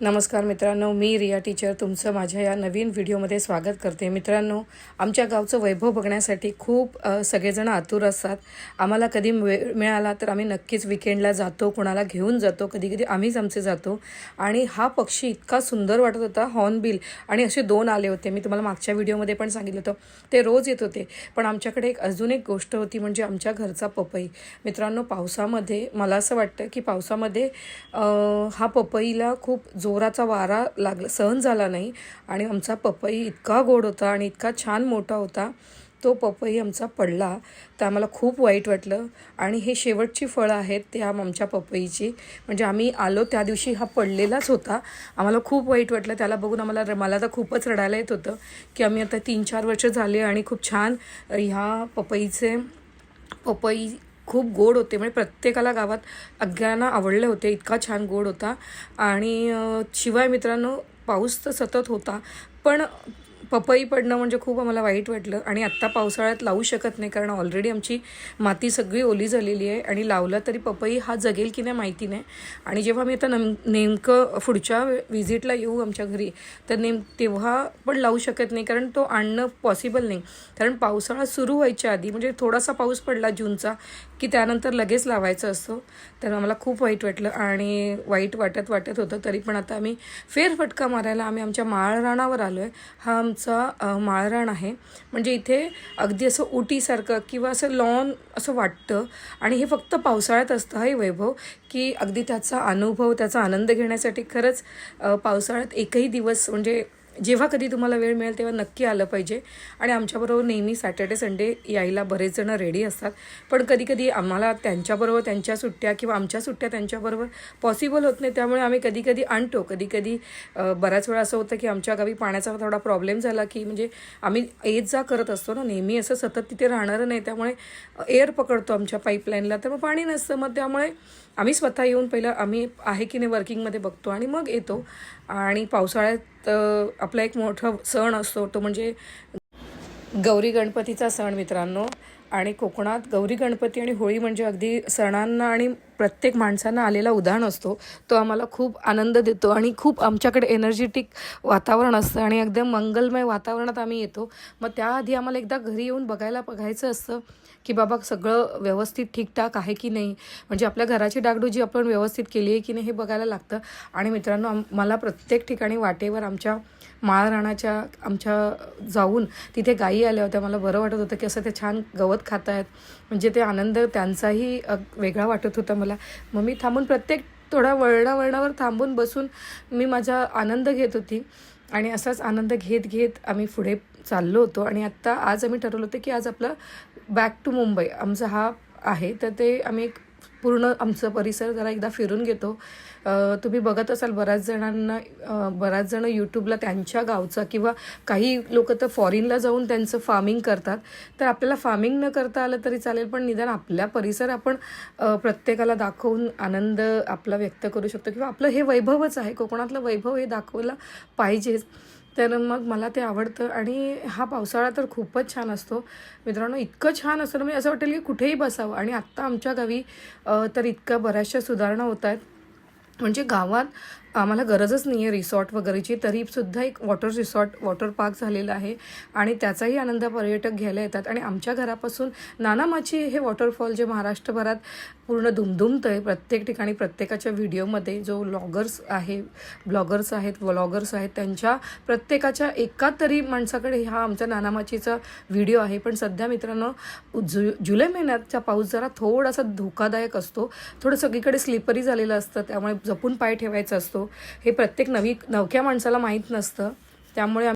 नमस्कार मित्रांनो, मी रिया टीचर तुमचं माझ्या या नवीन व्हिडिओमध्ये स्वागत करते। मित्रांनो, आमच्या गावचं वैभव बघण्यासाठी खूप सगळेजण आतुर असतात। आम्हाला कधी वेळ मिळाला तर आम्ही नक्कीच विकेंडला जातो, कोणाला घेऊन जातो, कधी कधी आम्हीच आमचे जातो। आणि हा पक्षी इतका सुंदर वाटत होता, हॉर्नबिल, आणि असे 2 आले होते। मी तुम्हाला मागच्या व्हिडिओमध्ये पण सांगितलं होतं, ते रोज येत होते। पण आमच्याकडे अजून एक गोष्ट होती, म्हणजे आमच्या घरचा पपई। मित्रांनो, पावसामध्ये मला असं वाटतं की पावसामध्ये हा पपईला खूप जोराचा वारा लागला, सहन झाला नाही, आणि आमचा पपई इतका गोड होता आणि इतका छान मोठा होता। तो पपई आमचा पडला तर आम्हाला खूप वाईट वाटलं। आणि हे शेवटची फळं आहेत त्या आमच्या पपईची, म्हणजे आम्ही आलो त्या दिवशी हा पडलेलाच होता। आम्हाला खूप वाईट वाटलं त्याला बघून। मला तर खूपच रडायला येत होतं की आम्ही आता 3-4 वर्ष झाले आणि खूप छान ह्या पपई खूप गोड होते, म्हणजे प्रत्येकाला गावात सगळ्यांना आवडले होते, इतका छान गोड होता। आणि शिवाय मित्रांनो, पाऊस तर सतत होता, पण पपई पडणं म्हणजे खूप आम्हाला वाईट वाटलं। आणि आत्ता पावसाळ्यात लावू शकत नाही, कारण ऑलरेडी आमची माती सगळी ओली झालेली आहे, आणि लावला तरी पपई हा जगेल की नाही माहिती नाही। आणि जेव्हा मी आता नेमकं पुढच्या विजिटला येऊ आमच्या घरी, तर तेव्हा पण लावू शकत नाही, कारण तो आणणं पॉसिबल नाही। कारण पावसाळा सुरू व्हायच्या आधी, म्हणजे थोडासा पाऊस पडला जूनचा की त्यानंतर लगेच लावायचं असतो। तर आम्हाला खूप वाईट वाटलं आणि वाईट वाटत होतं। तरी पण आता आम्ही फेरफटका मारायला आमच्या माळरानावर आलो आहे। हा आमचा माळरान आहे, म्हणजे इथे अगदी असं उटीसारखं किंवा असं लॉन असं वाटतं। आणि हे फक्त पावसाळ्यात असतं हे वैभव, की अगदी त्याचा अनुभव, त्याचा आनंद घेण्यासाठी खरंच पावसाळ्यात एकही दिवस, म्हणजे जेव्हा कधी तुम्हाला वेळ मिळेल तेव्हा नक्की आलं पाहिजे। आणि आमच्याबरोबर नेहमी सॅटर्डे संडे यायला बरेच जण रेडी असतात, पण कधी कधी आम्हाला त्यांच्याबरोबर त्यांच्या सुट्ट्या किंवा आमच्या सुट्ट्या त्यांच्याबरोबर पॉसिबल होत नाही, त्यामुळे आम्ही कधी कधी आणतो। कधी कधी बऱ्याच वेळा असं होतं की आमच्या गावी पाण्याचा थोडा प्रॉब्लेम झाला की, म्हणजे आम्ही येत जा करत असतो ना, नेहमी असं सतत तिथे राहणारं नाही, त्यामुळे एअर पकडतो आमच्या पाईपलाईनला, तर मग पाणी नसतं। मग त्यामुळे आम्ही स्वतः येऊन पहिलं आम्ही आहे की नाही वर्किंगमध्ये बघतो आणि मग येतो। आणि पावसाळ्यात आपला एक मोठा सण असतो, तो म्हणजे गौरी गणपतीचा सण मित्रांनो। आणि कोकणात गौरी गणपती आणि होळी म्हणजे अगदी सणांना आणि प्रत्येक माणसांना आलेला उधाण असतो। तो आम्हाला खूप आनंद देतो आणि खूप आमच्याकडे एनर्जेटिक वातावरण असतं, आणि एकदम मंगलमय वातावरणात आम्ही येतो। मग त्याआधी आम्हाला एकदा घरी येऊन बघायचं असतं की बाबा सगळं व्यवस्थित ठीकठाक आहे की नाही, म्हणजे आपल्या घराची डागडुजी आपण व्यवस्थित केली आहे की नाही हे बघायला लागतं। आणि मित्रांनो, मला प्रत्येक ठिकाणी वाटेवर आमच्या माळरानाच्या जाऊन तिथे गायी आल्या होत्या। मला बरं वाटत होतं की असं ते छान गवत खात आहेत, म्हणजे ते आनंद त्यांचाही वेगळा वाटत होता मला। मग मी थांबून प्रत्येक थोड्या वळणावर थांबून बसून मी माझा आनंद घेत होती, आणि असाच आनंद घेत आम्ही पुढे चाललो होतो। आणि आत्ता आज आम्ही ठरवलं होतं की आज आपलं बॅक टू मुंबई आमचा हा आहे, तर ते आम्ही एक पूर्ण आमचं परिसर जरा एकदा फिरून घेतो। तुम्ही बघत असाल बऱ्याच जण यूट्यूबला त्यांच्या गावचा, किंवा काही लोक तर फॉरेनला जाऊन त्यांचं फार्मिंग करतात। तर आपल्याला फार्मिंग न करता आलं तरी चालेल, पण निदान आपल्या परिसर आपण प्रत्येकाला दाखवून आनंद आपला व्यक्त करू शकतो, किंवा आपलं हे वैभवच आहे, कोकणातलं वैभव हे दाखवलं पाहिजेच। तर मग मला ते आवडतं। आणि हा पावसाळा तर खूपच छान असतो मित्रांनो, इतकं छान असतं, म्हणजे असं वाटेल की कुठेही बसावं। आणि आत्ता आमच्या गावी तर इतक्या बऱ्याचशा सुधारणा होत आहेत, म्हणजे गावात आम्हाला गरजच नाही आहे रिसॉर्ट वगैरेची, तरीसुद्धा एक वॉटर पार्क झालेला आहे, आणि त्याचाही आनंद पर्यटक घ्यायला येतात। आणि आमच्या घरापासून नानामाची हे वॉटरफॉल जे महाराष्ट्रभरात पूर्ण धुमधुमतं आहे, प्रत्येक ठिकाणी प्रत्येकाच्या व्हिडिओमध्ये जो ब्लॉगर्स आहेत त्यांच्या प्रत्येकाच्या एका तरी माणसाकडे हा आमच्या नानामाचीचा व्हिडिओ आहे। पण सध्या मित्रांनो, जुलै महिन्याचा पाऊस जरा थोडासा धोकादायक असतो, थोडं सगळीकडे स्लिपरी झालेलं असतं, त्यामुळे जपून पाय ठेवायचा असतो। हे प्रत्येक नवख्या माणसाला माहीत नसतं, त्यामुळे